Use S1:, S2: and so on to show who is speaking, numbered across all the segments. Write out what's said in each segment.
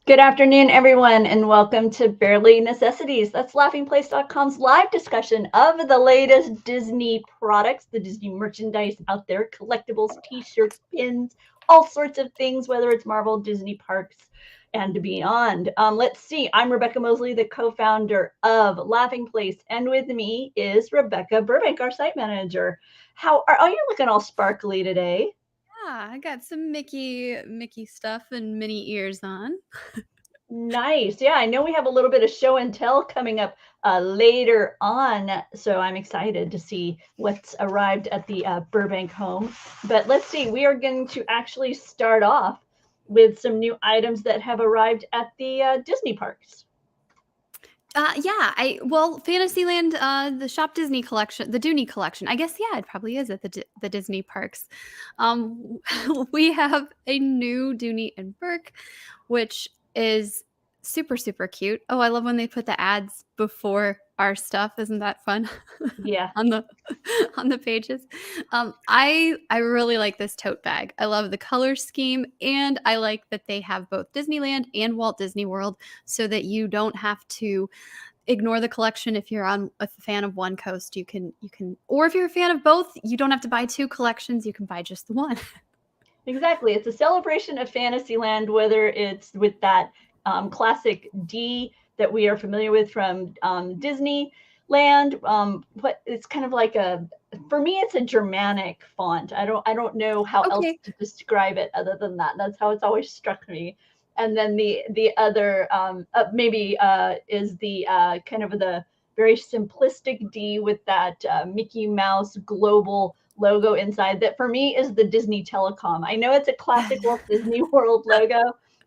S1: Good afternoon, everyone, and welcome to Barely Necessities. That's laughingplace.com's live discussion of the latest Disney products, the Disney merchandise out there, collectibles, t-shirts, pins, all sorts of things, whether it's Marvel, Disney parks, and beyond. Let's see. I'm Rebekah Mosley, the co-founder of Laughing Place, and with me is Rebekah Burbank, our site manager. How are you looking all sparkly today?
S2: Yeah, I got some Mickey stuff and mini ears on.
S1: Nice. Yeah, I know we have a little bit of show and tell coming up later on, so I'm excited to see what's arrived at the Burbank home. But let's see, we are going to actually start off with some new items that have arrived at the Disney parks.
S2: Fantasyland, the Shop Disney collection, the Dooney collection. I guess yeah, it probably is at the Disney parks. Um, we have a new Dooney and Burke, which is super cute. Oh, I love when they put the ads before our stuff. Isn't that fun?
S1: Yeah.
S2: on the on the pages. I really like this tote bag. I love the color scheme, and I like that they have both Disneyland and Walt Disney World, so that you don't have to ignore the collection. If you're a fan of one coast, you can, or if you're a fan of both, you don't have to buy two collections. You can buy just the one.
S1: Exactly. It's a celebration of Fantasyland, whether it's with that classic D that we are familiar with from Disneyland. But it's kind of like for me, it's a Germanic font. I don't know how else
S2: Okay.
S1: to describe it other than that. That's how it's always struck me. And then the other maybe is the kind of the very simplistic D with that Mickey Mouse global logo inside that for me is the Disney Telecom. I know it's a classic Walt Disney World logo,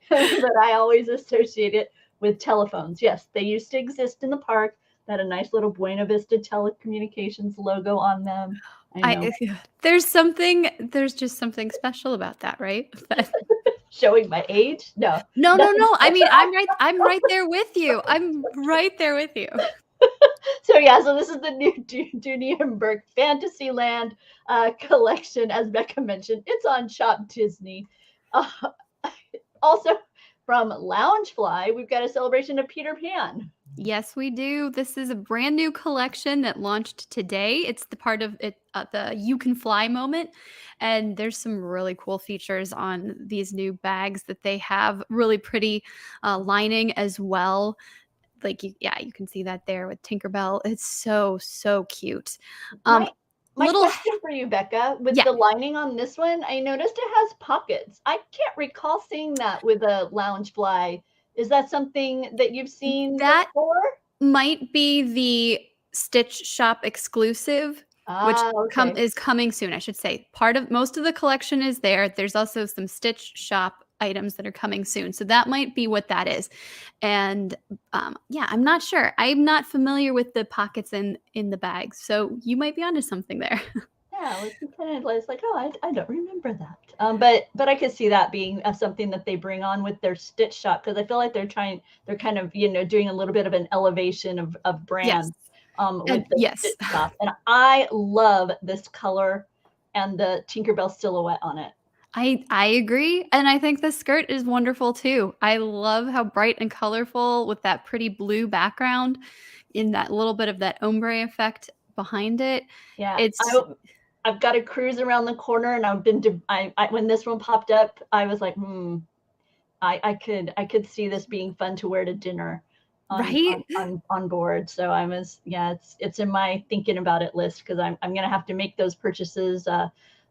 S1: but I always associate it with telephones. Yes, they used to exist in the park. They had a nice little Buena Vista Telecommunications logo on them. I know.
S2: I there's just something special about that, right?
S1: Showing my age? No,
S2: No, no,
S1: nothing
S2: no. I mean,
S1: special.
S2: I'm right there with you. I'm right there with you.
S1: So yeah, so this is the new Dooney and Burke Fantasyland collection, as Becca mentioned. It's on Shop Disney. Uh, Also from Loungefly, we've got a celebration of Peter Pan.
S2: Yes, we do. This is a brand new collection that launched today. It's the part of it, the You Can Fly moment. And there's some really cool features on these new bags that they have. Really pretty lining as well. Yeah, you can see that there with Tinkerbell. It's so cute. Um,
S1: My
S2: little,
S1: question for you, Becca, with
S2: yeah,
S1: the lining on this one, I noticed it has pockets. I can't recall seeing that with a Loungefly. Is that something that you've seen
S2: that
S1: before?
S2: might be the Stitch Shop exclusive, which
S1: Ah, okay.
S2: is coming soon, I should say. Part of most of the collection is there. There's also some Stitch Shop items that are coming soon. So that might be what that is. And yeah, I'm not sure. I'm not familiar with the pockets in the bags. So you might be onto something there.
S1: Yeah, it's kind of like, oh, I don't remember that. But I could see that being something that they bring on with their Stitch Shop because I feel like they're kind of doing a little bit of an elevation of
S2: Yes.
S1: brand with
S2: And
S1: the
S2: yes.
S1: Stitch Shop, and I love this color and the Tinkerbell silhouette on it.
S2: I agree, and I think the skirt is wonderful too. I love how bright and colorful with that pretty blue background in that little bit of that ombre effect behind it.
S1: Yeah,
S2: It's
S1: I've got to cruise around the corner, and I've been to I when this one popped up, I was like, I could see this being fun to wear to dinner
S2: right?
S1: on board. So I was, yeah, it's in my thinking about it list because I'm gonna have to make those purchases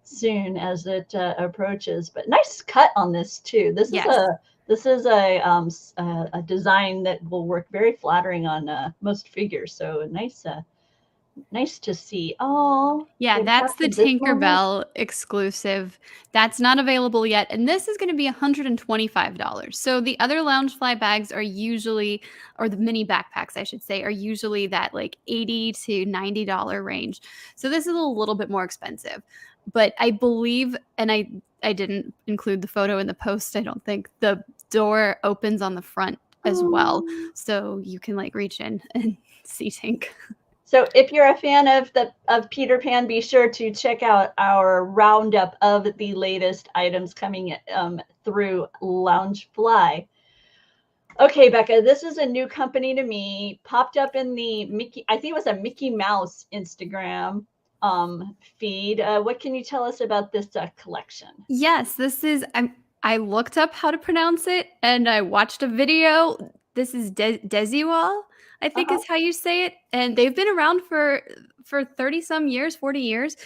S1: soon as it approaches. But nice cut on this too.
S2: Yes.
S1: This is a design that will work very flattering on most figures. So nice to see. Oh,
S2: Yeah,
S1: they've
S2: that's the
S1: captured this moment.
S2: Tinkerbell exclusive. That's not available yet, and this is gonna be $125. So the other Loungefly bags are usually, or the mini backpacks, I should say, are usually that, like, $80 to $90 range. So this is a little bit more expensive. But I believe, and I didn't include the photo in the post, I don't think, the door opens on the front as well,
S1: Oh.
S2: so you can, like, reach in and see Tink.
S1: So if you're a fan of Peter Pan, be sure to check out our roundup of the latest items coming through Loungefly. Okay, Becca, this is a new company to me. Popped up in the I think it was a Mickey Mouse Instagram feed. What can you tell us about this collection?
S2: Yes, this is I looked up how to pronounce it and I watched a video. This is Desigual, I think
S1: Uh-huh.
S2: is how you say it, and they've been around for 30 some years, 40 years.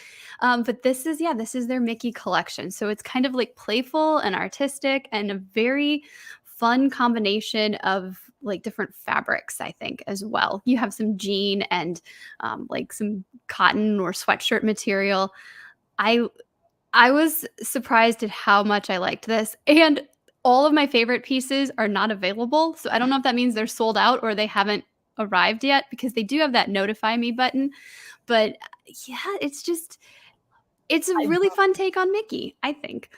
S2: But this is yeah, this is their Mickey collection. So it's kind of like playful and artistic and a very fun combination of like different fabrics, I think, as well. You have some jean and like some cotton or sweatshirt material. I I was surprised at how much I liked this, and all of my favorite pieces are not available, so I don't know if that means they're sold out or they haven't arrived yet because they do have that notify me button, but yeah, it's a
S1: I
S2: really fun take on Mickey, I think.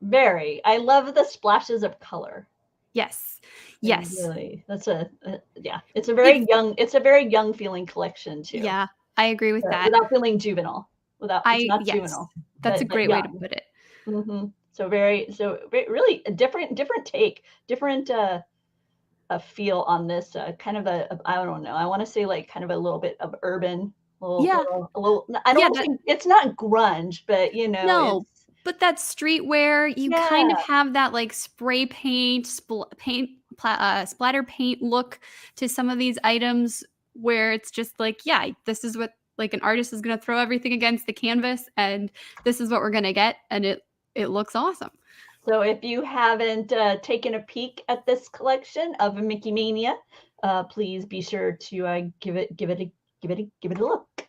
S1: Very. I love the splashes of color.
S2: Yes.
S1: I
S2: Yes.
S1: really, that's yeah.
S2: If
S1: It's a very young feeling collection too,
S2: yeah, I agree with that.
S1: without feeling juvenile. Without, it's
S2: I
S1: not
S2: yes,
S1: juvenile,
S2: that's a
S1: but
S2: great way to
S1: young.
S2: put it.
S1: Really a different take, different a feel on this kind of I don't know. I want to say like kind of a little bit of urban,
S2: Yeah.
S1: a little. I don't
S2: Yeah,
S1: want to
S2: that
S1: say it's not grunge, but
S2: no,
S1: it's
S2: but that streetwear, you kind of
S1: yeah.
S2: have that, like, spray paint, splatter paint look to some of these items where it's just like, yeah, this is what like, an artist is gonna throw everything against the canvas, and this is what we're gonna get, and it looks awesome.
S1: So if you haven't taken a peek at this collection of Mickey Mania, please be sure to give it a look.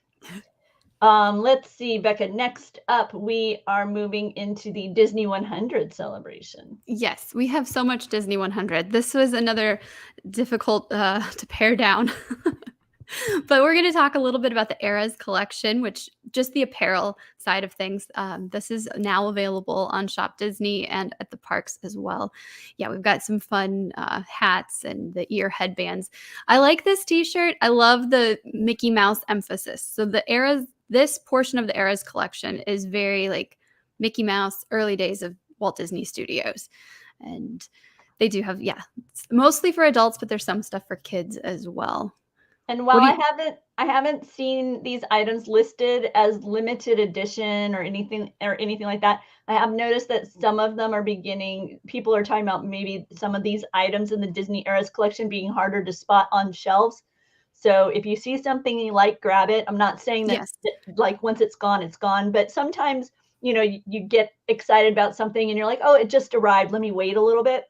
S1: Let's see, Becca. Next up, we are moving into the Disney 100 celebration.
S2: Yes, we have so much Disney 100. This was another difficult, to pare down. But we're going to talk a little bit about the Eras collection, which just the apparel side of things. This is now available on Shop Disney and at the parks as well. Yeah, we've got some fun hats and the ear headbands. I like this T-shirt. I love the Mickey Mouse emphasis. So the Eras, this portion of the Eras collection is very like Mickey Mouse, early days of Walt Disney Studios, and they do have it's mostly for adults, but there's some stuff for kids as well.
S1: And
S2: What
S1: while
S2: do you
S1: I haven't seen these items listed as limited edition or anything like that, I have noticed that some of them are beginning. People are talking about maybe some of these items in the Disney Eras collection being harder to spot on shelves. So if you see something you like, grab it. I'm not saying that,
S2: Yes.
S1: like once it's gone, it's gone. But sometimes you get excited about something and you're like, oh, it just arrived. Let me wait a little bit.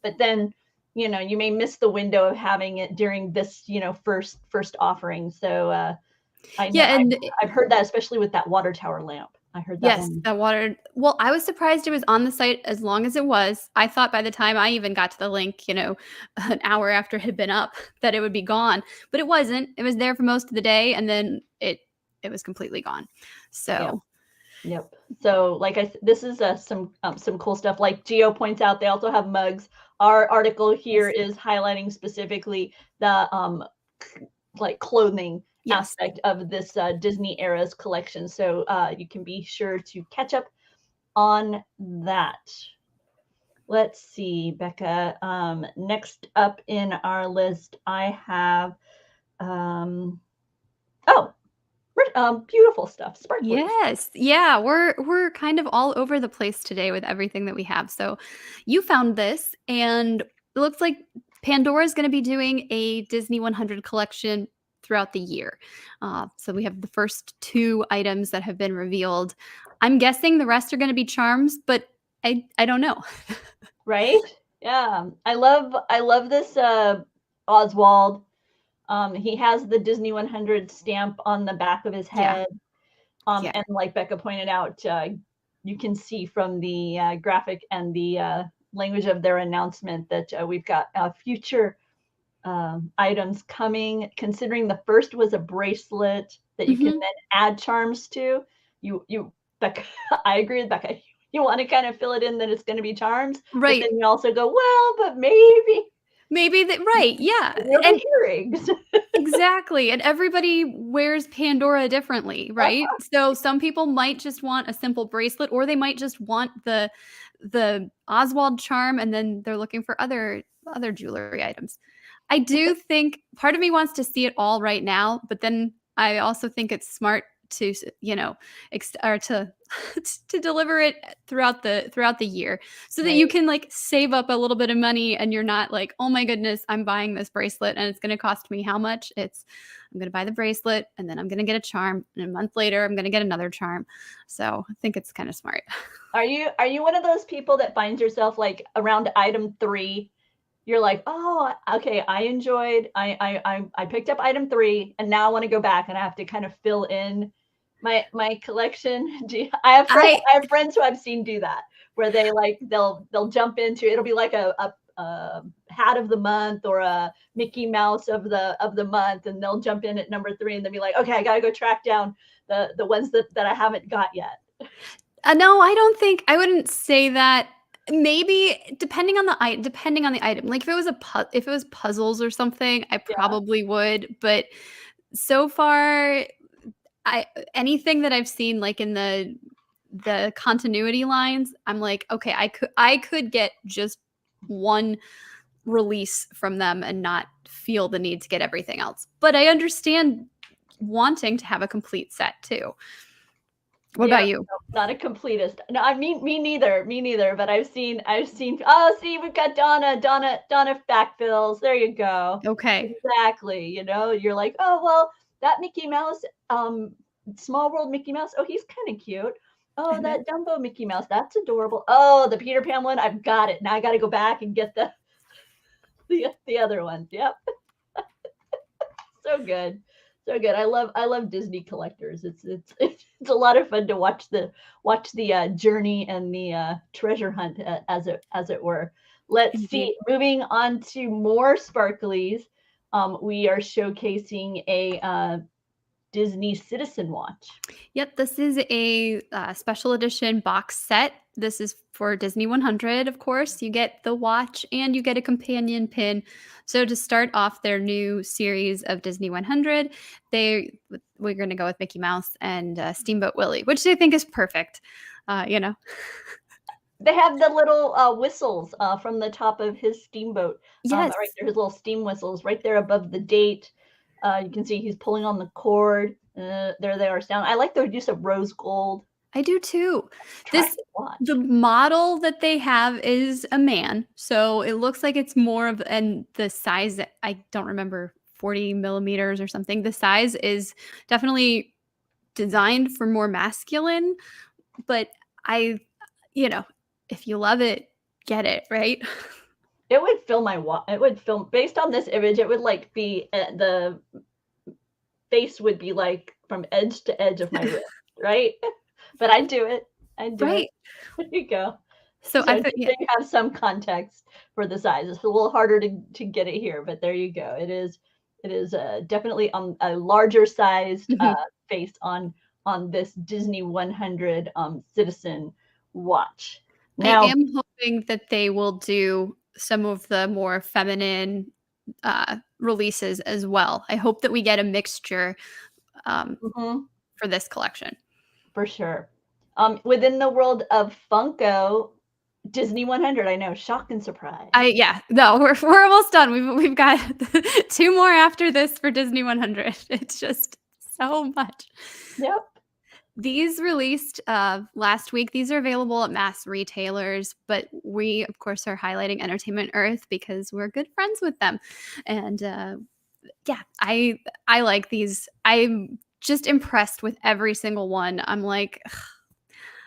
S1: But then you may miss the window of having it during this first offering. So I know
S2: Yeah, and
S1: I've heard that, especially with that water tower lamp. I heard that
S2: yes,
S1: one.
S2: that water well, I was surprised it was on the site as long as it was. I thought by the time I even got to the link, an hour after it had been up, that it would be gone, but it wasn't. It was there for most of the day, and then it was completely gone.
S1: Yep,
S2: So,
S1: yep. So like I said, this is some cool stuff. Like Geo points out, they also have mugs. Our article here
S2: yes.
S1: is highlighting specifically the like clothing
S2: Yes.
S1: aspect of this Disney Eras collection. So you can be sure to catch up on that. Let's see, Becca. Next up in our list, I have oh, beautiful stuff, sparkly.
S2: Yes. Yeah, we're kind of all over the place today with everything that we have. So, you found this and it looks like Pandora is going to be doing a Disney 100 collection throughout the year. So we have the first two items that have been revealed. I'm guessing the rest are going to be charms, but I don't know.
S1: Right? Yeah. I love this Oswald. He has the Disney 100 stamp on the back of his
S2: Yeah.
S1: head.
S2: Yeah.
S1: And like Becca pointed out, you can see from the graphic and the language of their announcement that we've got future items coming. Considering the first was a bracelet that you can
S2: Mhm.
S1: then add charms to, you Becca, I agree with Becca. You want to kind of fill it in that it's going to be charms, but
S2: Right.
S1: then you also go, well, but maybe
S2: Maybe that right. Yeah.
S1: they'll
S2: And
S1: be earrings.
S2: exactly, and everybody wears Pandora differently, right? So some people might just want a simple bracelet or they might just want the Oswald charm, and then they're looking for other jewelry items. I do think part of me wants to see it all right now, but then I also think it's smart to, or to to deliver it throughout the year, so that you
S1: Right.
S2: can like save up a little bit of money, and you're not like, oh my goodness, I'm buying this bracelet and it's going to cost me how much? I'm going to buy the bracelet, and then I'm going to get a charm, and a month later I'm going to get another charm. So I think it's kind of smart.
S1: Are you one of those people that finds yourself like around item 3, you're like, "Oh, okay, I picked up item 3 and now I want to go back and I have to kind of fill in my collection."
S2: I
S1: I have friends who I've seen do that, where they like they'll jump into it'll be like a hat of the month or a Mickey Mouse of the month, and they'll jump in at number 3 and they'll be like, "Okay, I got to go track down the ones that I haven't got yet."
S2: no, I don't think I wouldn't say that. Maybe depending on the item. Like if it was puzzles or something, I
S1: Yeah.
S2: probably would. But so far, I anything that I've seen like in the continuity lines, I'm like, okay, I could get just one release from them and not feel the need to get everything else. But I understand wanting to have a complete set too. What
S1: Yeah,
S2: about you?
S1: no, not a completist. No, I mean me neither, but I've seen oh, see, we've got Donna backfills. There you go.
S2: Okay.
S1: Exactly, you're like, "Oh, well, that Mickey Mouse, Small World Mickey Mouse, oh, he's kinda cute.
S2: I
S1: Oh,
S2: know.
S1: that Dumbo Mickey Mouse, that's adorable. Oh, the Peter Pan one, I've got it. Now I gotta go back and get the other ones." Yep. So good. So good. I love Disney collectors. It's a lot of fun to watch the journey and the treasure hunt, as it were. Let's
S2: Indeed.
S1: see. Moving on to more sparklies. We are showcasing a Disney Citizen watch.
S2: Yep, this is a special edition box set. This is for Disney 100, of course. You get the watch and you get a companion pin. So to start off their new series of Disney 100, we're going to go with Mickey Mouse and Steamboat Willie, which I think is perfect. You know,
S1: They have the little whistles from the top of his steamboat.
S2: yes,
S1: Right there, his little steam whistles right there above the date. You can see he's pulling on the cord. There they are sound. I like the use of rose gold.
S2: I do too. This
S1: Attractive
S2: The
S1: watch.
S2: model that they have is a man, so it looks like it's more of, and the size, I don't remember, 40 millimeters or something. The size is definitely designed for more masculine, but I, you know, if you love it, get it, right?
S1: It would fill my it would fill based on this image. It would like be the face would be like from edge to edge of my wrist, right? But I do it. I do it.
S2: Right.
S1: There you go.
S2: So
S1: So
S2: I
S1: just
S2: thought,
S1: so
S2: yeah,
S1: you have some context for the size. It's a little harder to get it here, but there you go. It is definitely on a larger sized
S2: mhm.
S1: face on this Disney 100 Citizen watch.
S2: I
S1: Now,
S2: am hoping that they will do some of the more feminine releases as well. I hope that we get a mixture um,
S1: mhm,
S2: for this collection.
S1: for sure. Within the world of Funko, Disney 100, I know, shock and surprise.
S2: Yeah, no, we're almost done. We've got two more after this for Disney 100. It's just so much.
S1: Yep.
S2: These released last week. These are available at mass retailers, but we, of course, are highlighting Entertainment Earth because we're good friends with them. And yeah, I like these. I'm just impressed with every single one. I'm like, ugh,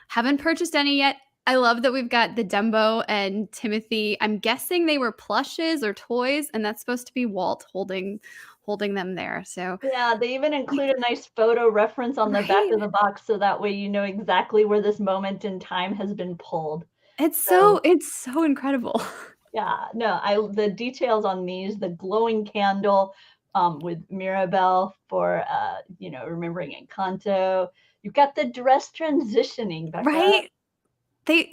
S2: haven't purchased any yet. I love that we've got the Dumbo and Timothy. I'm guessing they were plushes or toys, and that's supposed to be Walt holding them there. So
S1: Yeah, they even include a nice photo reference on the back
S2: right.
S1: of the box so that way you know exactly where this moment in time has been pulled. So,
S2: It's so incredible.
S1: yeah, no, I the details on these, the glowing candle with Mirabelle for remembering Encanto. You've got the dress transitioning, Becca.
S2: Right? They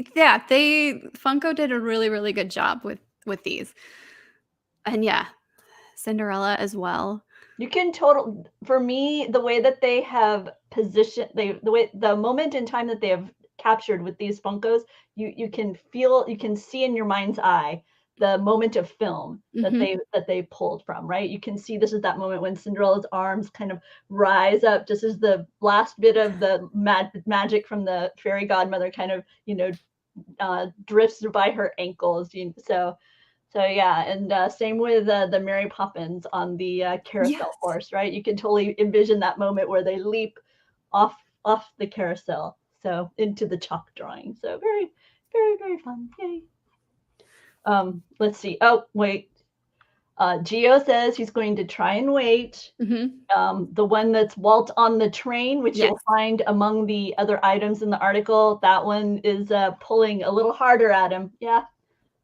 S2: Funko did a really, really good job with these. And yeah, Cinderella as well.
S1: You can for me, the way that they have positioned the moment in time that they have captured with these Funkos. You can feel, you can see in your mind's eye the moment of film that they pulled from, right? You can see this is that moment when Cinderella's arms kind of rise up just as the last bit of the magic from the fairy godmother kind of, drifts by her ankles. So yeah, and same with the Mary Poppins on the carousel horse, right? You can totally envision that moment where they leap off the carousel, so into the chalk drawing. So very, very, very fun. Yay. Let's see. Oh, wait. Gio says he's going to try and wait. The one that's Walt on the train, which you'll find among the other items in the article. That one is pulling a little harder at him. Yeah.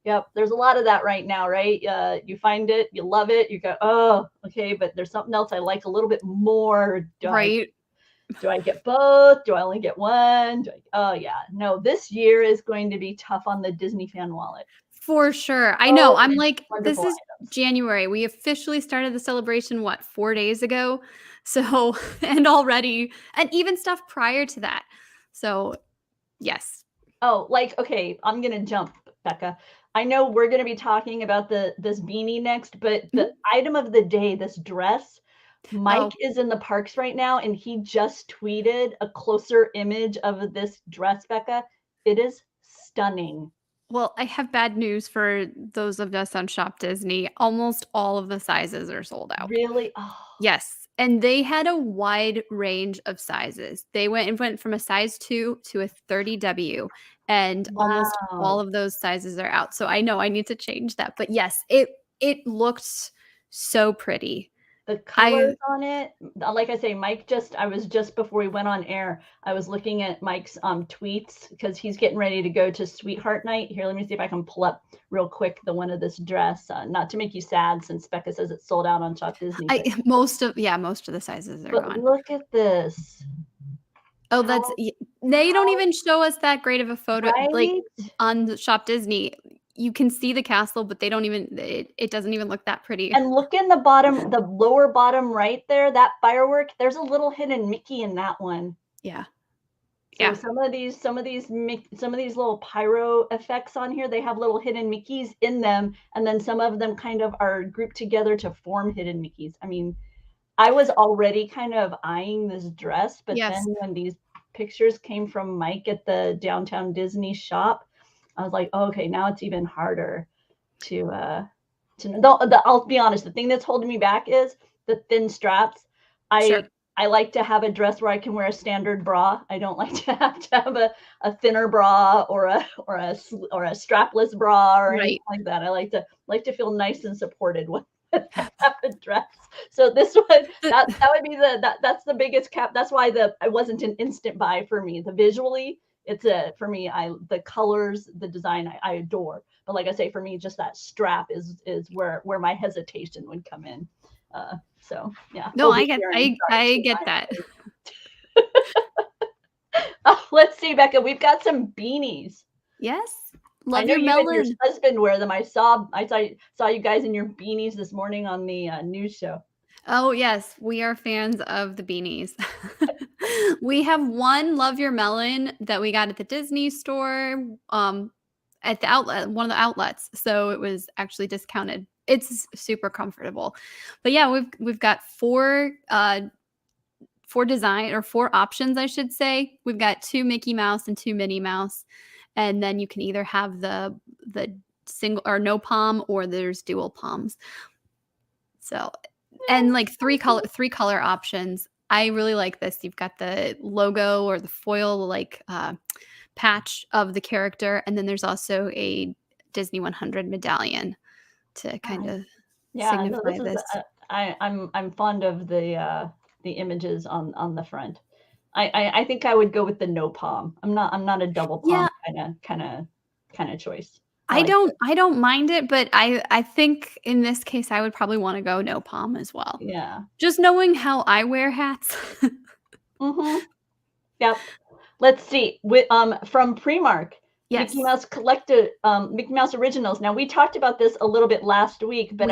S1: Yep. There's a lot of that right now, right? You find it, you love it, you go, oh, okay, but there's something else I like a little bit more. Do I get both? Do I only get one? Oh yeah. No, this year is going to be tough on the Disney fan wallet.
S2: For sure. I know. I'm like, this is January. We officially started the celebration, 4 days ago? So, and already, and even stuff prior to that. So, yes.
S1: Oh, okay, I'm going to jump, Bekah. I know we're going to be talking about this beanie next, but the item of the day, this dress, Mike is in the parks right now, and he just tweeted a closer image of this dress, Bekah. It is stunning.
S2: Well, I have bad news for those of us on Shop Disney. Almost all of the sizes are sold out.
S1: Really? Oh.
S2: Yes. And they had a wide range of sizes. They went from a size 2 to a 30W, and almost all of those sizes are out. So I know I need to change that. But yes, it looked so pretty.
S1: The colors on it, like I say, I was just before we went on air, I was looking at Mike's tweets because he's getting ready to go to Sweetheart Night. Here, let me see if I can pull up real quick the one of this dress. Not to make you sad, since Bekah says it's sold out on Shop Disney.
S2: Most of the sizes are gone.
S1: Look at this.
S2: Oh, they don't even show us that great of a photo, like on the Shop Disney. You can see the castle, but they don't even, it doesn't even look that pretty.
S1: And look in the lower bottom right there, that firework, there's a little hidden Mickey in that one.
S2: Yeah.
S1: So yeah. Some of these little pyro effects on here, they have little hidden Mickeys in them. And then some of them kind of are grouped together to form hidden Mickeys. I mean, I was already kind of eyeing this dress, but then when these pictures came from Mike at the Downtown Disney shop, I was like, oh, okay, now it's even harder to I'll be honest, the thing that's holding me back is the thin straps. I like to have a dress where I can wear a standard bra. I don't like to have a thinner bra or a strapless bra or anything like that. I like to feel nice and supported when I have a dress. So this one, that would be that's the biggest cap. That's why it wasn't an instant buy for me. The visually, it's for me, the colors, the design, I adore. But like I say, for me, just that strap is where my hesitation would come in. So yeah.
S2: No, I get that.
S1: Oh, let's see, Bekah. We've got some beanies.
S2: Yes.
S1: Love Your Melon. Your husband wear them. I saw you guys in your beanies this morning on the news show.
S2: Oh one Love Your Melon that we got at the Disney store, at the outlet, one of the outlets. So it was actually discounted. It's super comfortable. But yeah, we've got four options, I should say. We've got 2 Mickey Mouse and 2 Minnie Mouse. And then you can either have the single or no palm, or there's dual palms. So, and like three color options. I really like this. You've got the logo or the foil patch of the character, and then there's a Disney 100 medallion to kind of signify this.
S1: I'm fond of the images on the front. I think I would go with the no palm. I'm not a double palm kind of choice.
S2: I don't mind it, but I think in this case I would probably want to go no palm as well.
S1: Yeah.
S2: Just knowing how I wear hats.
S1: Yep. Let's see. From Primark. Yes. Mickey Mouse Mickey Mouse Originals. Now we talked about this a little bit last week, but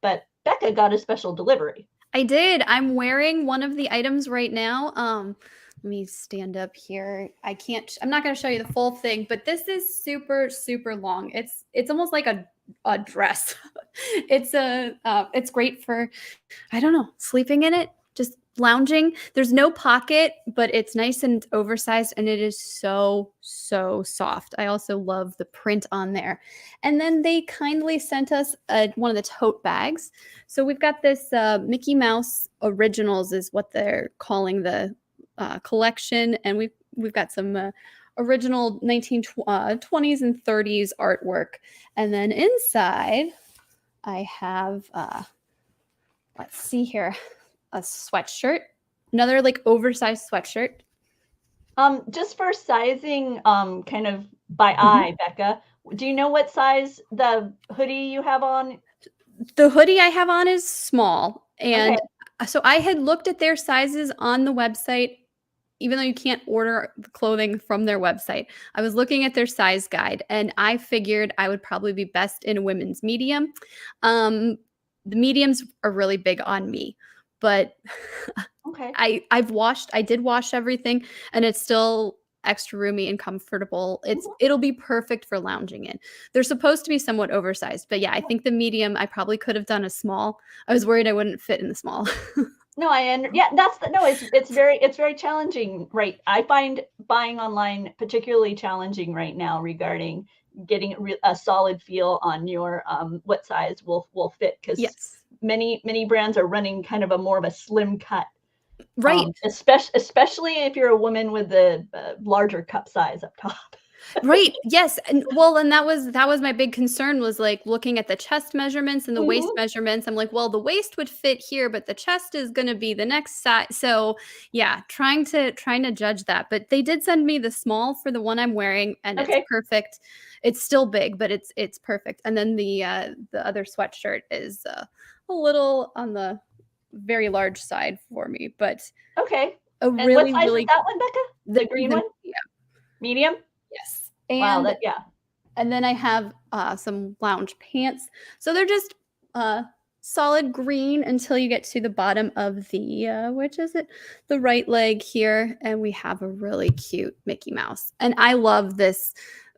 S1: Bekah got a special delivery.
S2: I did. I'm wearing one of the items right now. let me stand up here. I'm not going to show you the full thing, but this is super, super long. It's almost like a dress. It's great for, I don't know, sleeping in it, just lounging. There's no pocket, but it's nice and oversized, and it is so, so soft. I also love the print on there. And then they kindly sent us one of the tote bags. So we've got this Mickey Mouse Originals is what they're calling the collection, and we've got some original 1920s and 30s artwork. And then inside, I have let's see here, a sweatshirt, another like oversized sweatshirt.
S1: Just for sizing, kind of by eye, Bekah, do you know what size the hoodie you have on?
S2: The hoodie I have on is small, and
S1: Okay.
S2: so I had looked at their sizes on the website. Even though you can't order the clothing from their website, I was looking at their size guide, and I figured I would probably be best in a women's medium. The mediums are really big on me, but
S1: Okay.
S2: I did wash everything, and it's still extra roomy and comfortable. It'll be perfect for lounging in. They're supposed to be somewhat oversized, but yeah, I think the medium I probably could have done a small. I was worried I wouldn't fit in the small.
S1: No, yeah, no, it's very challenging, right? I find buying online particularly challenging right now regarding getting a solid feel on your what size will fit, because
S2: Yes.
S1: many brands are running kind of a more of a slim cut,
S2: Right.
S1: especially if you're a woman with a larger cup size up top.
S2: Right. Yes. And well, and that was my big concern, was like looking at the chest measurements and the waist
S1: Mhm.
S2: measurements. I'm like, well, the waist would fit here, but the chest is going to be the next size. So, yeah, trying to judge that. But they did send me the small for the one I'm wearing, and it's
S1: Okay.
S2: perfect. It's still big, but it's perfect. And then the other sweatshirt is a little on the very large side for me, but
S1: Okay.
S2: a
S1: And what
S2: really
S1: size is
S2: really
S1: that one, Becca? The green
S2: the
S1: one? Medium?
S2: yes.
S1: Wow,
S2: And
S1: that yeah.
S2: And then I have some lounge pants. So they're just solid green until you get to the bottom of the, which is it? The right leg here. And we have a really cute Mickey Mouse. And I love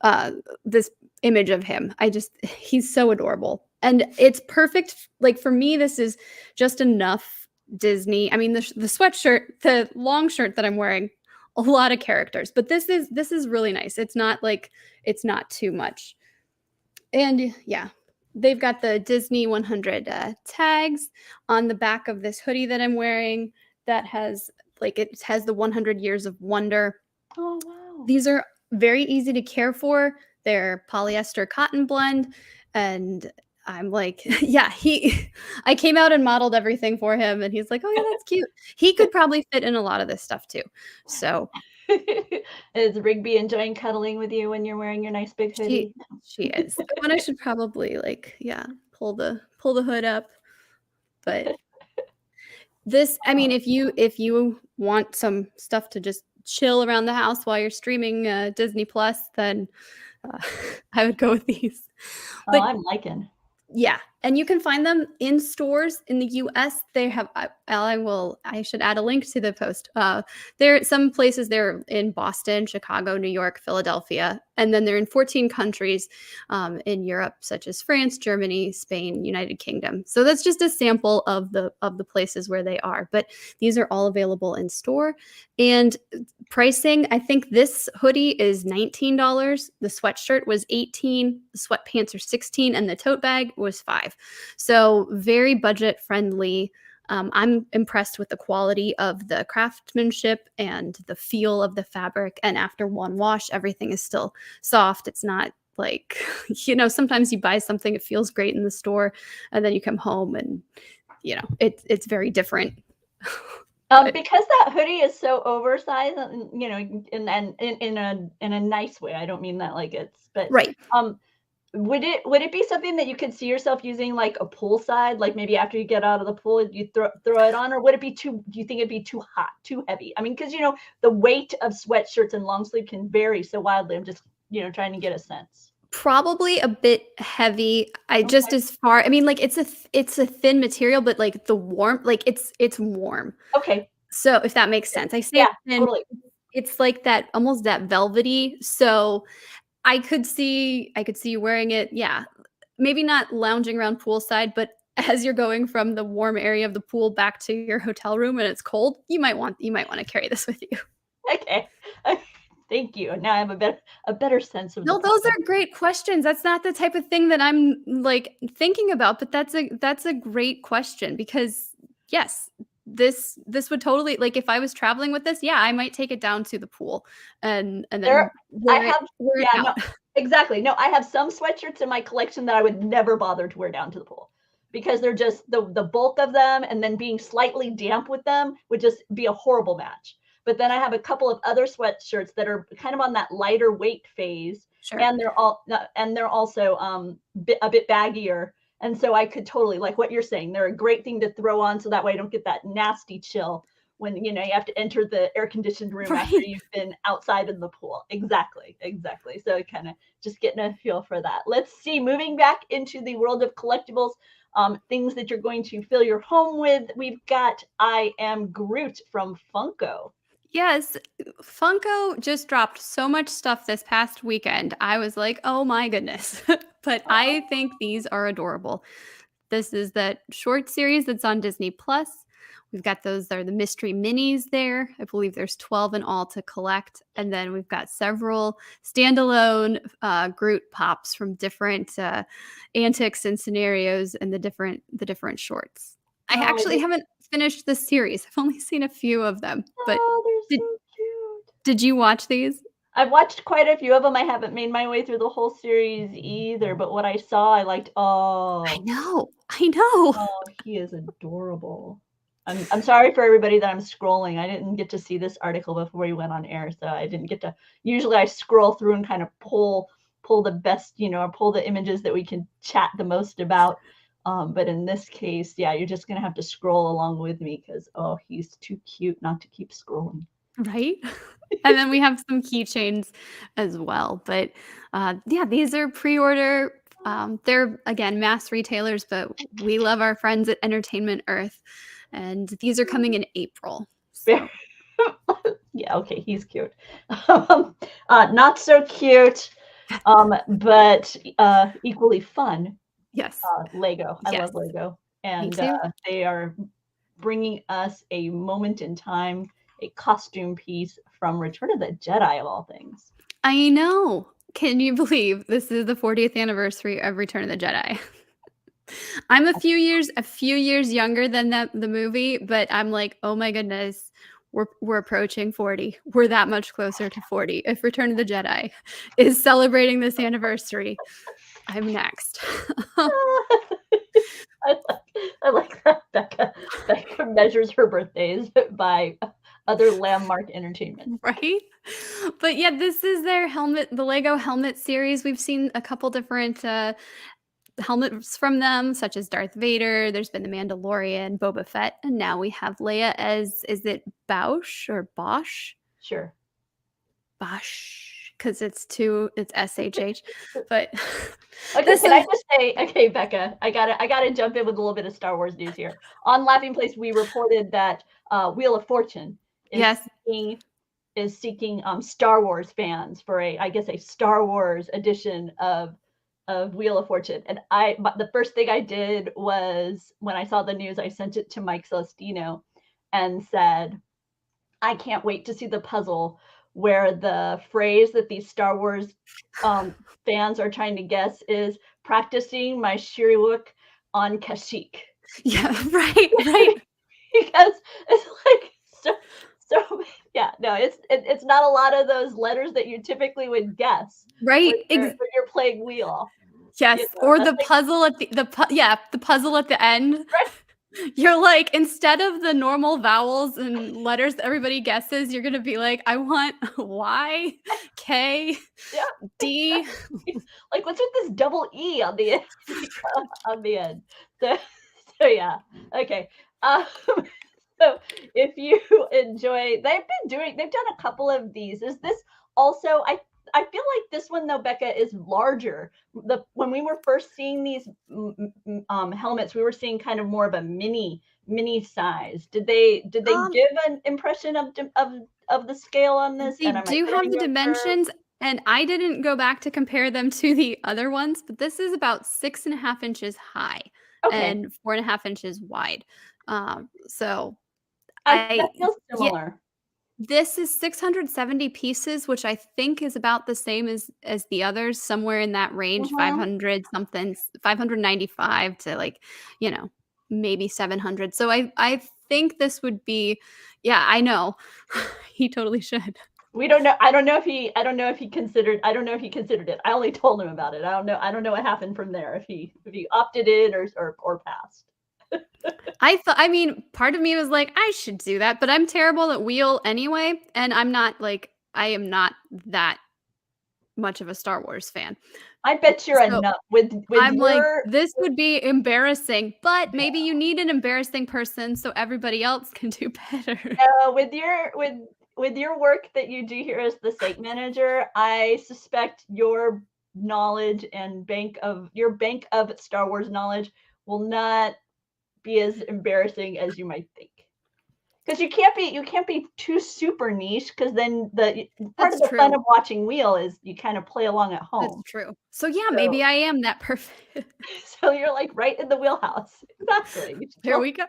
S2: uh, this image of him. He's so adorable. And it's perfect. Like for me, this is just enough Disney. I mean, the sweatshirt, the long shirt that I'm wearing, a lot of characters, but this is really nice. It's not too much. And yeah, they've got the Disney 100 tags on the back of this hoodie that I'm wearing that has it has the 100 years of wonder.
S1: Oh, wow.
S2: These are very easy to care for. They're polyester cotton blend, and I'm like, yeah, I came out and modeled everything for him, and he's like, oh yeah, that's cute. He could probably fit in a lot of this stuff too. So
S1: Is Rigby enjoying cuddling with you when you're wearing your nice big
S2: she
S1: hoodie?
S2: she is. The one I should probably yeah, pull the hood up. But I mean, if you want some stuff to just chill around the house while you're streaming Disney Plus, then uh, I would go with these.
S1: Oh,
S2: But
S1: I'm liking.
S2: yeah, and you can find them in stores in the US. They have I should add a link to the post. There some places they're in Boston, Chicago, New York, Philadelphia, and then they're in 14 countries in Europe, such as France, Germany, Spain, United Kingdom. So that's just a sample of the places where they are. But these are all available in store. And pricing, I think this hoodie is $19. The sweatshirt was $18, the sweatpants are $16, and the tote bag was $5. So very budget friendly. I'm impressed with the quality of the craftsmanship and the feel of the fabric. And after one wash, everything is still soft. It's not like, sometimes you buy something, it feels great in the store, and then you come home and, it's very different. But
S1: Because that hoodie is so oversized, and and in a nice way. I don't mean that like but
S2: right.
S1: um, would it be something that you could see yourself using like a poolside, like maybe after you get out of the pool, you throw it on, or would it be too? Do you think it'd be too hot, too heavy? I mean, because the weight of sweatshirts and long sleeve can vary so wildly. I'm just trying to get a sense.
S2: Probably a bit heavy.
S1: Okay.
S2: I mean, like it's a thin material, but like the warmth, like it's warm.
S1: Okay.
S2: So if that makes sense. I say
S1: Yeah,
S2: thin,
S1: totally.
S2: it's like that almost that velvety. So I could see you wearing it, yeah. Maybe not lounging around poolside, but as you're going from the warm area of the pool back to your hotel room and it's cold, you might wanna carry this with you.
S1: Okay. Thank you. Now I have a better sense of the
S2: No, those
S1: product.
S2: are great questions. That's not the type of thing that I'm, like, thinking about, but that's a great question because, yes, this would totally like, if I was traveling with this, yeah, I might take it down to the pool and then
S1: There I have
S2: wear it
S1: yeah, no,
S2: out.
S1: exactly. No, I have some sweatshirts in my collection that I would never bother to wear down to the pool because they're just the bulk of them and then being slightly damp with them would just be a horrible match. But then I have a couple of other sweatshirts that are kind of on that lighter weight phase,
S2: Sure.
S1: and they're also a bit baggier. And so I could totally like what you're saying. They're a great thing to throw on so that way I don't get that nasty chill when you have to enter the air conditioned room after
S2: Right.
S1: you've been outside in the pool. Exactly, exactly. So kind of just getting a feel for that. Let's see, moving back into the world of collectibles, things that you're going to fill your home with. We've got I Am Groot from Funko.
S2: Yes, Funko just dropped so much stuff this past weekend. I was like, "Oh my goodness." But I think these are adorable. This is that short series that's on Disney Plus. We've got those are the mystery minis there. I believe there's 12 in all to collect. And then we've got several standalone Groot pops from different antics and scenarios and the different shorts. I
S1: Oh,
S2: actually haven't finished the series. I've only seen a few of them. But
S1: they're
S2: did
S1: so cute.
S2: did you watch these?
S1: I've watched quite a few of them. I haven't made my way through the whole series either, but what I saw, I liked.
S2: I
S1: Oh,
S2: know. I know.
S1: oh, he is adorable. I'm sorry for everybody that I'm scrolling. I didn't get to see this article before we went on air, so I didn't get to. Usually, I scroll through and kind of pull the best, or pull the images that we can chat the most about. But in this case, yeah, you're just gonna have to scroll along with me because oh, he's too cute not to keep scrolling.
S2: Right? And then we have some keychains as well, but, yeah, these are pre-order, they're, again, mass retailers, but we love our friends at Entertainment Earth, and these are coming in April, so
S1: Yeah, okay, he's cute. Not so cute, but equally fun.
S2: yes,
S1: Lego. I
S2: yes,
S1: love Lego,
S2: me
S1: and
S2: too.
S1: they are bringing us a moment in time, a costume piece from Return of the Jedi of all things.
S2: I know. Can you believe this is the 40th anniversary of Return of the Jedi? I'm a few years younger than the movie, but I'm like, "Oh my goodness, we're approaching 40. We're that much closer to 40. If Return of the Jedi is celebrating this anniversary, I'm next."
S1: I like that Becca measures her birthdays by other landmark entertainment.
S2: Right? But yeah, this is their helmet the Lego helmet series. We've seen a couple different, helmets from them, such as Darth Vader, there's been The Mandalorian, Boba Fett, and now we have Leia as is it Bausch or Bosch?
S1: Sure.
S2: Bosch, because it's SHH, but
S1: Okay,
S2: this
S1: can I
S2: is
S1: just say, okay, Becca, I gotta jump in with a little bit of Star Wars news here. On Laughing Place, we reported that Wheel of Fortune is
S2: yes,
S1: seeking Star Wars fans for I guess a Star Wars edition of Wheel of Fortune. And but the first thing I did was when I saw the news, I sent it to Mike Celestino and said, I can't wait to see the puzzle where the phrase that these Star Wars fans are trying to guess is practicing my Shiriwook on Kashyyyk.
S2: yeah, right, right,
S1: Because it's like so yeah, no, it's not a lot of those letters that you typically would guess
S2: right,
S1: when you're playing Wheel.
S2: yes, or
S1: That's
S2: the
S1: like
S2: puzzle at the puzzle at the end.
S1: right,
S2: You're like, instead of the normal vowels and letters that everybody guesses, you're gonna be like, "I want Y, K,
S1: yeah,
S2: D."
S1: exactly. Like what's with this double E on the end on the end? So so yeah. Okay. Um So if you enjoy, they've done a couple of these. Is this also, I feel like this one though, Becca, is larger. When we were first seeing these helmets, we were seeing kind of more of a mini size. Did they
S2: Um,
S1: give an impression of the scale on this?
S2: they
S1: And am I
S2: do have
S1: throwing
S2: the
S1: you a curve?
S2: dimensions, and I didn't go back to compare them to the other ones, but this is about 6.5 inches high
S1: Okay,
S2: and 4.5 inches wide. So
S1: that
S2: I
S1: feels
S2: yeah,
S1: similar.
S2: this is 670 pieces, which I think is about the same as the others, somewhere in that range,
S1: Mhm.
S2: 500 something, 595 to like, you know, maybe 700. So I think this would be, yeah, I know. He totally should.
S1: We don't know. I don't know if he considered. I don't know if he considered it. I only told him about it. I don't know what happened from there. If he opted in or passed.
S2: I mean, part of me was like, I should do that, but I'm terrible at wheel anyway, and I am not that much of a Star Wars fan.
S1: I bet you're
S2: So
S1: enough with
S2: I'm like,
S1: your
S2: this would be embarrassing, but maybe you need an embarrassing person so everybody else can do better.
S1: with your work that you do here as the site manager. I suspect your bank of Star Wars knowledge will not be as embarrassing as you might think. Because you can't be too super niche, because then the part of
S2: That's
S1: the fun
S2: true.
S1: of watching Wheel is you kind of play along at
S2: That's
S1: home.
S2: true. So yeah,
S1: So
S2: maybe I am that perfect.
S1: so you're like right in the wheelhouse. Exactly. You should
S2: There we go.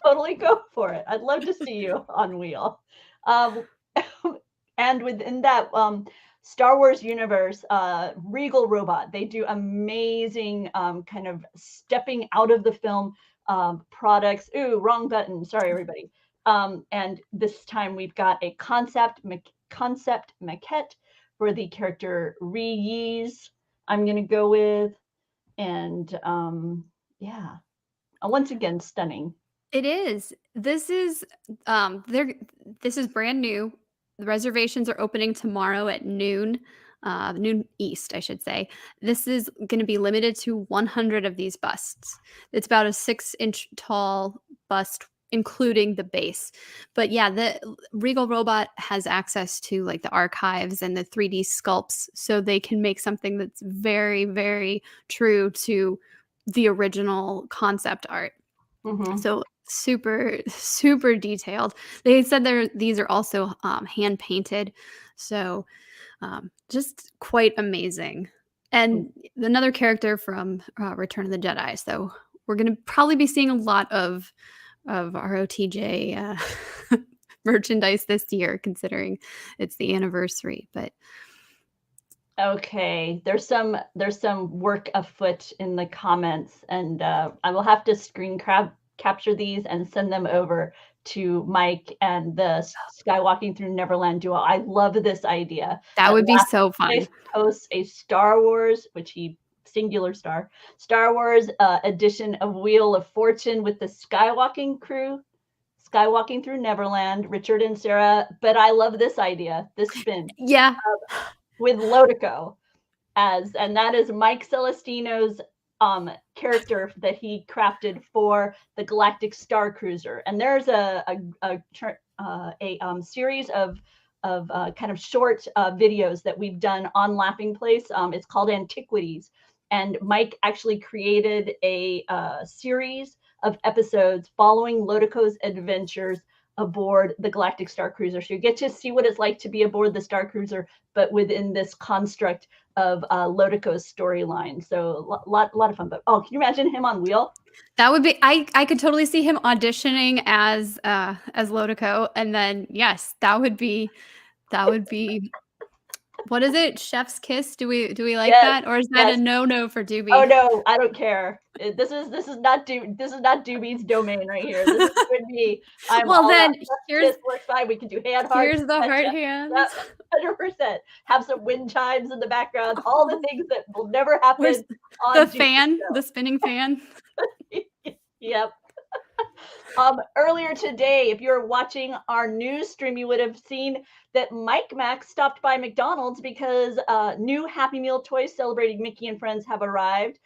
S1: totally go for it. I'd love to see you on Wheel. Um, and within that Star Wars universe, Regal Robot, they do amazing kind of stepping out of the film products. Ooh, wrong button. Sorry, everybody. And this time we've got a concept maquette for the character Ree Yees. I'm gonna go with, and yeah, once again, stunning.
S2: It is. This is brand new. The reservations are opening tomorrow at noon, noon East, I should say. This is going to be limited to 100 of these busts. It's about a 6-inch tall bust, including the base. But yeah, the Regal Robot has access to like the archives and the 3D sculpts, so they can make something that's very, very true to the original concept art.
S1: Hmm.
S2: So super, super detailed. They said these are also hand painted, so just quite amazing. And another character from Return of the Jedi. So we're going to probably be seeing a lot of ROTJ merchandise this year, considering it's the anniversary. But
S1: Okay, there's some work afoot in the comments, and I will have to capture these and send them over to Mike and the Skywalking Through Neverland duo. I love this idea.
S2: that
S1: That
S2: would be
S1: last
S2: so
S1: place
S2: fun.
S1: posts a Star Wars, which he singular Star Wars edition of Wheel of Fortune with the Skywalking crew, Skywalking Through Neverland, Richard and Sarah. But I love this idea, this spin
S2: Yeah,
S1: with Lodico, and that is Mike Celestino's character that he crafted for the Galactic Star Cruiser. And there's a series of kind of short videos that we've done on Laughing Place. It's called Antiquities, and Mike actually created a series of episodes following Lodico's adventures aboard the Galactic Star Cruiser. So you get to see what it's like to be aboard the Star Cruiser, but within this construct of Lodico's storyline. So lot of fun. But oh, can you imagine him on Wheel?
S2: that would be I could totally see him auditioning as Lodico, and then yes, that would be what is it? Chef's kiss? Do we like
S1: Yes,
S2: that? Or is that a
S1: yes.
S2: no-no for
S1: Oh
S2: Doobie?
S1: no, I don't care. This is not Doobie's domain right here. This is with me. I'm
S2: Well,
S1: all about
S2: then
S1: chef's
S2: here's
S1: kiss works fine. We can do hand hearts.
S2: here's the heart hands.
S1: Yep, 100%. Have some wind chimes in the background. All the things that will never happen
S2: Where's
S1: on
S2: the
S1: Doobie's
S2: fan, the spinning fan?
S1: show. Yep. Earlier today, if you're watching our news stream, you would have seen that Mike Mack stopped by McDonald's because new Happy Meal toys celebrating Mickey and Friends have arrived.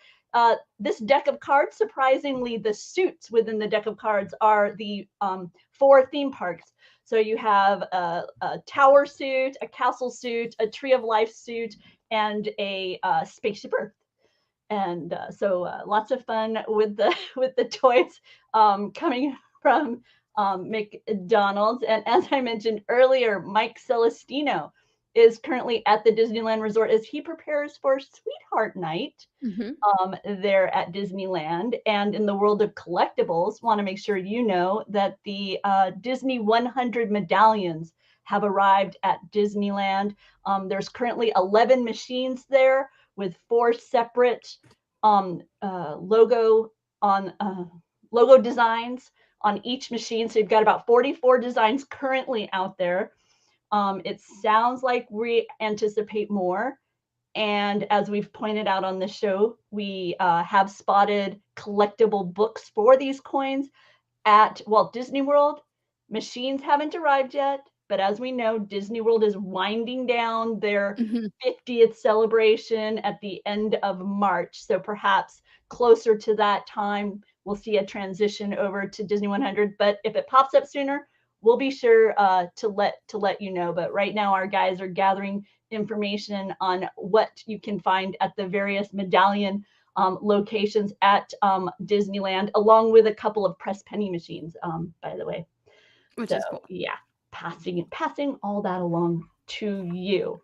S1: This deck of cards, surprisingly, the suits within the deck of cards are the 4 theme parks. So you have a tower suit, a castle suit, a tree of life suit, and a spaceship Earth. And so lots of fun with the with the toys coming from McDonald's. And as I mentioned earlier, Mike Celestino is currently at the Disneyland Resort as he prepares for Sweetheart Night there at Disneyland. And in the world of collectibles, want to make sure you know that the Disney 100 medallions have arrived at Disneyland. There's currently 11 machines there with 4 separate logo designs on each machine. So you've got about 44 designs currently out there. It sounds like we anticipate more. And as we've pointed out on the show, we have spotted collectible books for these coins at Walt Disney World. Machines haven't arrived yet, but as we know, Disney World is winding down their 50th celebration at the end of March. So perhaps closer to that time, we'll see a transition over to Disney 100. But if it pops up sooner, we'll be sure to let you know. But right now, our guys are gathering information on what you can find at the various medallion locations at Disneyland, along with a couple of press penny machines, by the way.
S2: Which is cool.
S1: Yeah, passing all that along to you.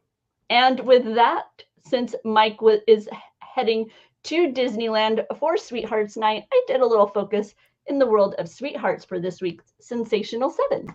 S1: And with that, since Mike is heading to Disneyland for Sweethearts Night, I did a little focus in the world of sweethearts for this week's Sensational 7.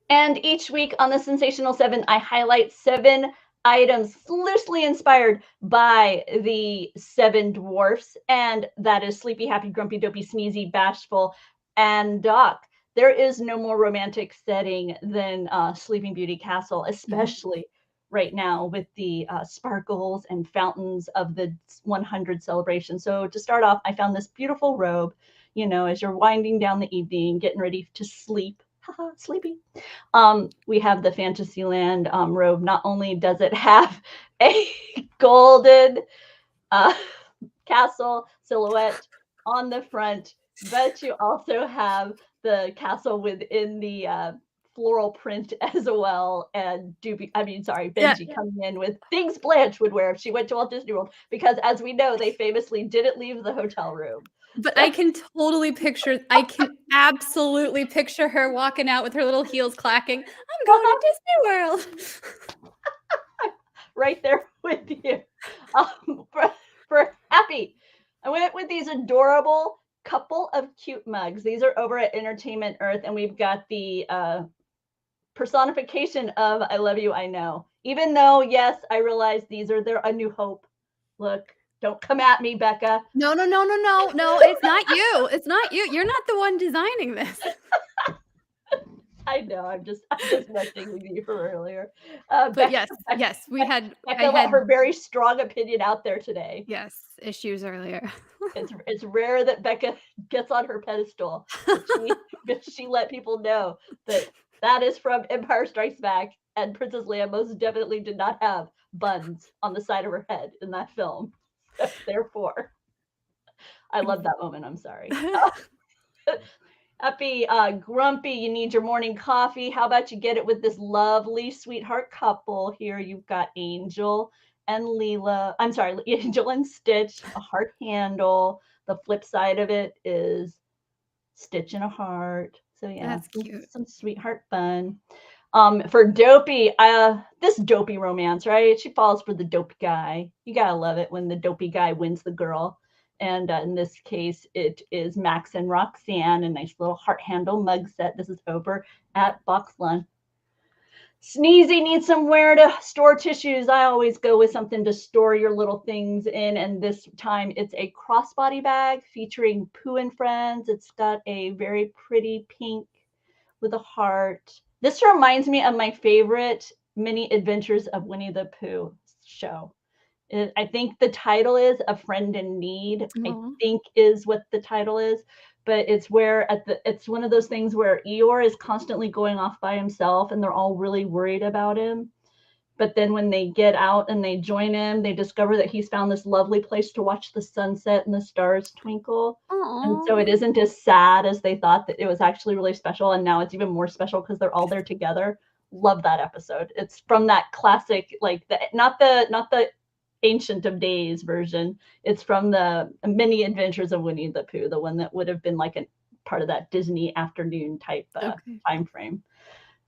S1: And each week on the Sensational 7, I highlight 7 items loosely inspired by the 7 dwarfs, and that is Sleepy, Happy, Grumpy, Dopey, Sneezy, Bashful, and Doc. There is no more romantic setting than Sleeping Beauty Castle, especially right now with the sparkles and fountains of the 100 celebration. So to start off, I found this beautiful robe, you know, as you're winding down the evening, getting ready to sleep. Haha, sleepy. We have the Fantasyland robe. Not only does it have a golden castle silhouette on the front, but you also have the castle within the floral print as well. And Benji coming in with things Blanche would wear if she went to Walt Disney World, because as we know, they famously didn't leave the hotel room.
S2: But I can absolutely picture her walking out with her little heels clacking. I'm going to Disney World.
S1: Right there with you. For Happy, I went with these adorable couple of cute mugs. These are over at Entertainment Earth, and we've got the personification of I Love You, I Know. Even though, yes, I realize these are A New Hope. Look. Don't come at me, Bekah.
S2: No, it's not you. It's not you. You're not the one designing this.
S1: I know. I'm just messing with you from earlier.
S2: But Bekah, yes, we had.
S1: Bekah let her very strong opinion out there today.
S2: Yes, issues earlier.
S1: It's rare that Bekah gets on her pedestal, but she let people know that is from Empire Strikes Back, and Princess Leia most definitely did not have buns on the side of her head in that film. Therefore, I love that moment. I'm sorry. Happy, Grumpy, you need your morning coffee. How about you get it with this lovely sweetheart couple here? You've got Angel and Leela. I'm sorry, Angel and Stitch, a heart handle. The flip side of it is Stitch and a heart. So yeah,
S2: that's cute.
S1: Some sweetheart fun. For Dopey, this dopey romance, right? She falls for the dopey guy. You gotta love it when the dopey guy wins the girl. And in this case, it is Max and Roxanne, a nice little heart handle mug set. This is over at Boxland. Sneezy needs somewhere to store tissues. I always go with something to store your little things in. And this time it's a crossbody bag featuring Pooh and Friends. It's got a very pretty pink with a heart. This reminds me of my favorite mini adventures of Winnie the Pooh show. I think the title is A Friend in Need. I think is what the title is, but it's where it's one of those things where Eeyore is constantly going off by himself and they're all really worried about him. But then when they get out and they join him, they discover that he's found this lovely place to watch the sunset and the stars twinkle.
S2: Aww.
S1: And so it isn't as sad as they thought. That it was actually really special. And now it's even more special because they're all there together. Love that episode. It's from that classic, like not the Ancient of Days version. It's from the Mini Adventures of Winnie the Pooh, the one that would have been like a part of that Disney afternoon type
S2: Okay.
S1: time frame.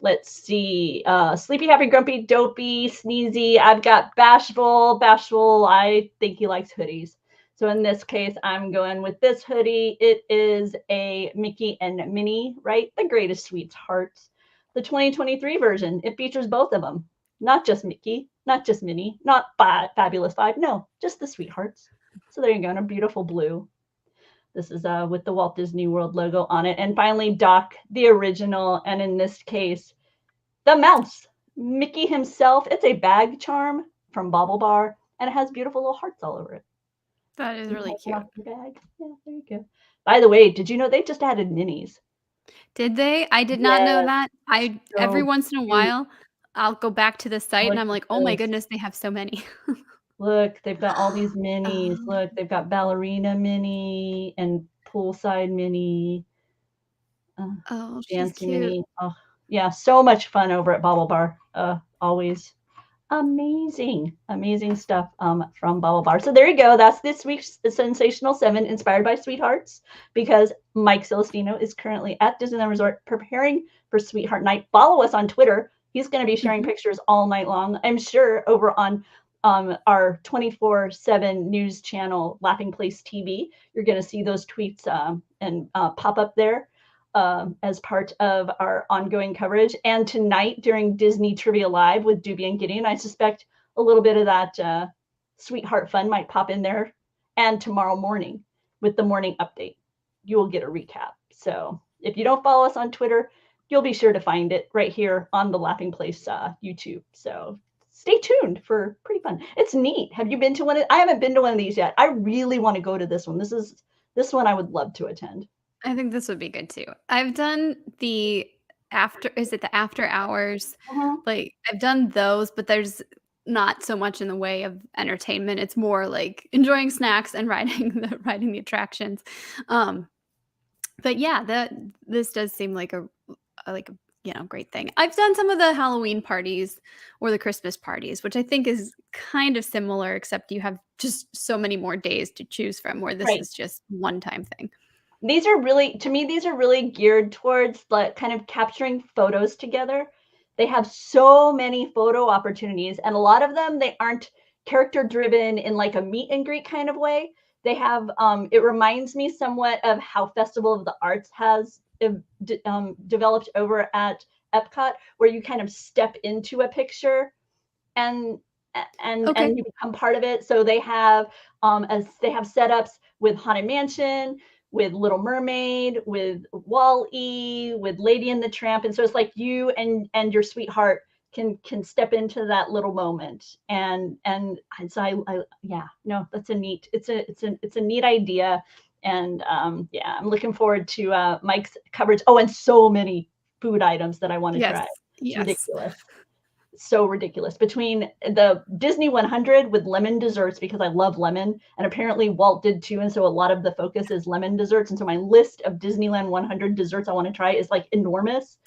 S1: Let's see. Sleepy, happy, grumpy, dopey, sneezy. I've got bashful. Bashful, I think he likes hoodies. So in this case, I'm going with this hoodie. It is a Mickey and Minnie, right? The Greatest Sweethearts. The 2023 version. It features both of them. Not just Mickey, not just Minnie, not Fabulous Five. No, just the Sweethearts. So there you go, in a beautiful blue. This is with the Walt Disney World logo on it. And finally, Doc, the original, and in this case, the mouse. Mickey himself. It's a bag charm from Bobble Bar, and it has beautiful little hearts all over it.
S2: That is really cute.
S1: Bag. Yeah, there you go. By the way, did you know they just added minis?
S2: Did they? I did not know
S1: Yes,
S2: that. Every
S1: so
S2: once in a
S1: cute.
S2: while, I'll go back to the site and
S1: Look
S2: I'm
S1: at
S2: like, oh my
S1: this.
S2: goodness, they have so many.
S1: Look, they've got all these minis.
S2: Oh,
S1: Look, they've got ballerina mini and poolside mini,
S2: oh, she's
S1: fancy
S2: cute.
S1: mini. Oh, yeah, so much fun over at Bobble Bar. Always amazing stuff from Bobble Bar. So there you go. That's this week's Sensational 7 inspired by Sweethearts, because Mike Celestino is currently at Disneyland Resort preparing for Sweetheart Night. Follow us on Twitter. He's going to be sharing pictures all night long, I'm sure, over on our 24/7 news channel, Laughing Place TV. You're going to see those tweets and pop up there as part of our ongoing coverage. And tonight during Disney Trivia Live with Doobie and Gideon, I suspect a little bit of that sweetheart fun might pop in there. And tomorrow morning with the morning update, you will get a recap. So if you don't follow us on Twitter, you'll be sure to find it right here on the Laughing Place YouTube. So stay tuned for pretty fun. It's neat. Have you been to one? I haven't been to one of these yet. I really want to go to this one. This one I would love to attend.
S2: I think this would be good too. I've done the after hours?
S1: Mhm.
S2: Like, I've done those, but there's not so much in the way of entertainment. It's more like enjoying snacks and riding the attractions. Um, but yeah, this does seem like a great thing. I've done some of the Halloween parties or the Christmas parties, which I think is kind of similar, except you have just so many more days to choose from, where this
S1: Right.
S2: is just one time thing.
S1: These are really, to me, these are really geared towards like kind of capturing photos together. They have so many photo opportunities, and a lot of them, they aren't character driven in like a meet and greet kind of way. They have, it reminds me somewhat of how Festival of the Arts has developed over at Epcot, where you kind of step into a picture and
S2: Okay.
S1: you become part of it. So they have setups with Haunted Mansion, with Little Mermaid, with Wall-E, with Lady and the Tramp, and so it's like you and your sweetheart can step into that little moment. And so I yeah, no, that's a neat, it's a neat idea. And yeah, I'm looking forward to Mike's coverage. Oh, and so many food items that I want to
S2: Yes.
S1: try. It's
S2: Yes.
S1: ridiculous. So ridiculous. Between the Disney 100 with lemon desserts, because I love lemon, and apparently Walt did too, and so a lot of the focus is lemon desserts, and so my list of Disneyland 100 desserts I want to try is like enormous.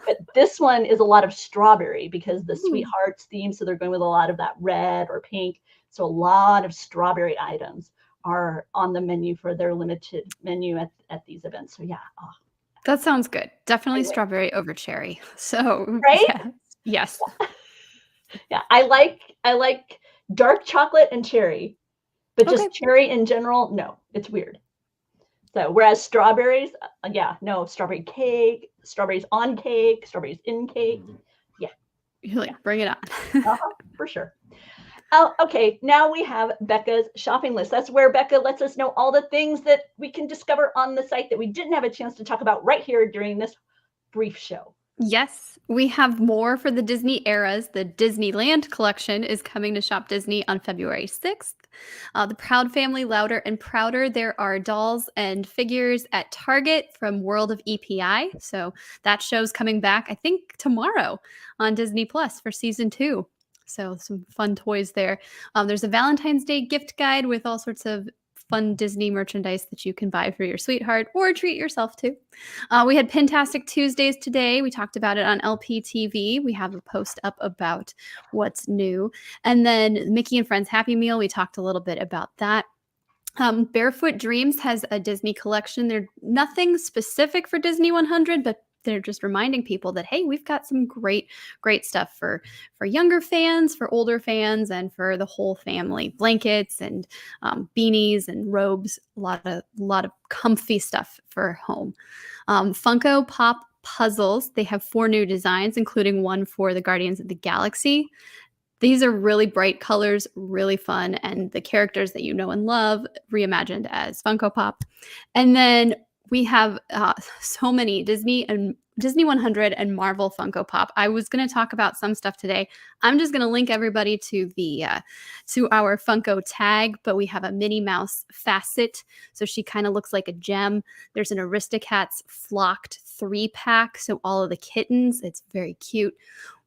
S1: But this one is a lot of strawberry because the
S2: Ooh.
S1: Sweethearts theme, so they're going with a lot of that red or pink. So a lot of strawberry items are on the menu for their limited menu at these events. So yeah, oh,
S2: That sounds good. Definitely
S1: anyway,
S2: strawberry over cherry. So,
S1: right?
S2: yeah. Yes.
S1: Yeah, I like dark chocolate and cherry, but
S2: Okay.
S1: just cherry in general, no, it's weird. So whereas strawberries, yeah, no, strawberry cake, strawberries on cake, strawberries in cake. Yeah,
S2: You're
S1: yeah,
S2: like, "Bring it on."
S1: for sure. Oh, okay, now we have Becca's shopping list. That's where Becca lets us know all the things that we can discover on the site that we didn't have a chance to talk about right here during this brief show.
S2: Yes, we have more for the Disney eras. The Disneyland collection is coming to Shop Disney on February 6th. The Proud Family, Louder and Prouder. There are dolls and figures at Target from World of EPI. So that show's coming back, I think, tomorrow on Disney Plus for season 2. So some fun toys there. There's a Valentine's Day gift guide with all sorts of fun Disney merchandise that you can buy for your sweetheart or treat yourself to. We had Pintastic Tuesdays today. We talked about it on LPTV. We have a post up about what's new. And then Mickey and Friends Happy Meal, we talked a little bit about that. Barefoot Dreams has a Disney collection. They're nothing specific for Disney 100, but they're just reminding people that, hey, we've got some great stuff for younger fans, for older fans, and for the whole family. Blankets and beanies and robes. A lot of comfy stuff for home. Funko Pop puzzles. They have 4 new designs, including one for the Guardians of the Galaxy. These are really bright colors, really fun, and the characters that you know and love reimagined as Funko Pop. And then we have so many Disney 100 and Marvel Funko Pop. I was going to talk about some stuff today. I'm just going to link everybody to the to our Funko tag, but we have a Minnie Mouse facet, so she kind of looks like a gem. There's an Aristocats flocked 3-pack, so all of the kittens. It's very cute.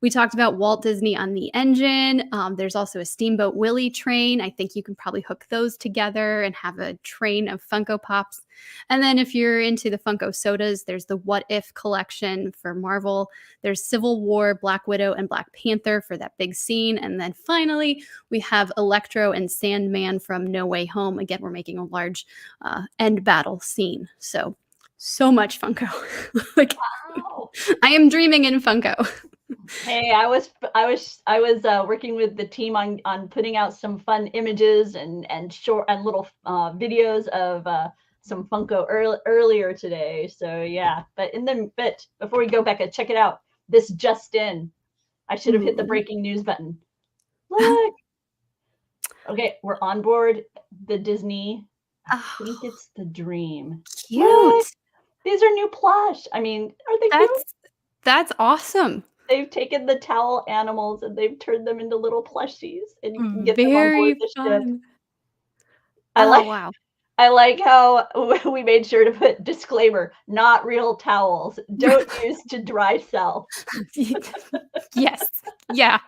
S2: We talked about Walt Disney on the Engine. There's also a Steamboat Willie train. I think you can probably hook those together and have a train of Funko Pops. And then if you're into the Funko sodas, there's the What If collection for Marvel. There's Civil War, Black Widow, and Black Panther for that big scene. And then finally, we have Electro and Sandman from No Way Home. Again, we're making a large end battle scene. So much Funko. Like,
S1: Wow.
S2: I am dreaming in Funko.
S1: Hey, I was working with the team on putting out some fun images and short and little videos of some Funko earlier today. So yeah, but before we go, Bekah, check it out. This just in. I should have hit the breaking news button. Look. Okay, we're on board the Disney. I think it's the Dream.
S2: Cute.
S1: Look, these are new plush. I mean, are they cute?
S2: That's awesome.
S1: They've taken the towel animals and they've turned them into little plushies, and you can get them on board the ship.
S2: Wow.
S1: I like how we made sure to put disclaimer: not real towels. Don't use to dry sell.
S2: Yes. Yeah.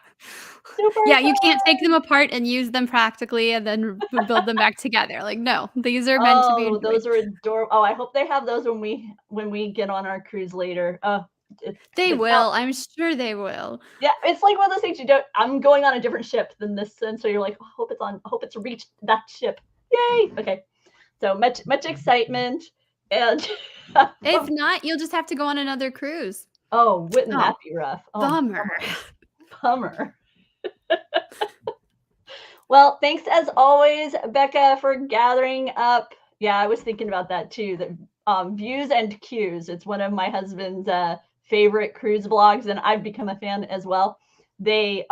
S2: Yeah, you can't take them apart and use them practically and then build them back together. Like, no, these are meant to be enjoyed.
S1: Those are adorable. Oh, I hope they have those when we get on our cruise later.
S2: They will. I'm sure they will.
S1: Yeah, it's like one of those things you don't. I'm going on a different ship than this, and so you're like, I hope it's reached that ship. Yay! Okay, so much excitement, and
S2: if not, you'll just have to go on another cruise.
S1: Oh, wouldn't that be rough? Oh, bummer. Well, thanks as always, Bekah, for gathering up. Yeah, I was thinking about that too. The Views and Cues. It's one of my husband's favorite cruise blogs, and I've become a fan as well. They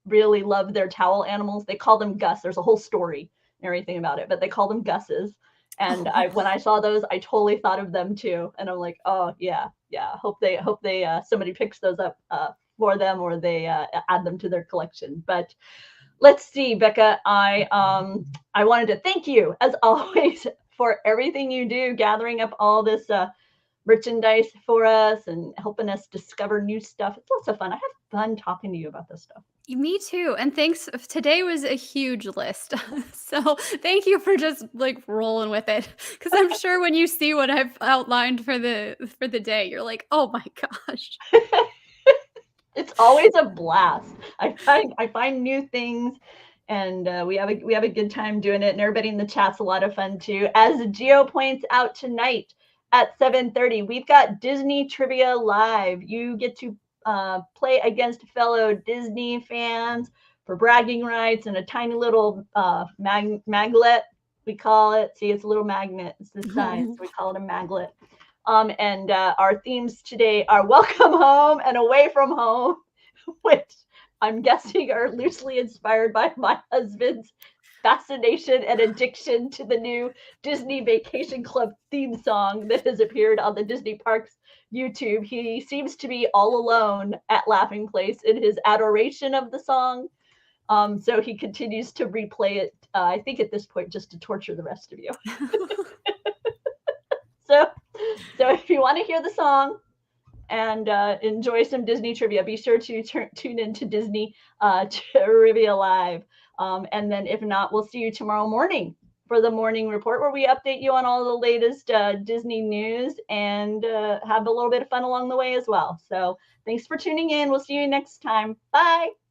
S1: really love their towel animals. They call them Gus. There's a whole story and everything about it, but they call them Gus's. And when I saw those, I totally thought of them too. And I'm like, oh yeah. Hope they somebody picks those up for them, or they add them to their collection. But let's see, Bekah. I wanted to thank you as always for everything you do, gathering up all this merchandise for us and helping us discover new stuff. It's lots of fun. I have fun talking to you about this stuff.
S2: Me too. And thanks. Today was a huge list. So thank you for just like rolling with it. Because I'm sure when you see what I've outlined for the day, you're like, oh my gosh.
S1: It's always a blast. I find new things, and we have a good time doing it. And everybody in the chat's a lot of fun too. As Gio points out tonight at 7:30, we've got Disney Trivia Live. You get to play against fellow Disney fans for bragging rights and a tiny little maglet, we call it. See, it's a little magnet. It's this size. So we call it a maglet. And our themes today are Welcome Home and Away from Home, which I'm guessing are loosely inspired by my husband's fascination and addiction to the new Disney Vacation Club theme song that has appeared on the Disney Parks YouTube. He seems to be all alone at Laughing Place in his adoration of the song. So he continues to replay it, I think at this point, just to torture the rest of you. So if you want to hear the song and enjoy some Disney trivia, be sure to tune into Disney Trivia Live. And then if not, we'll see you tomorrow morning for the morning report, where we update you on all the latest Disney news and have a little bit of fun along the way as well. So thanks for tuning in. We'll see you next time. Bye.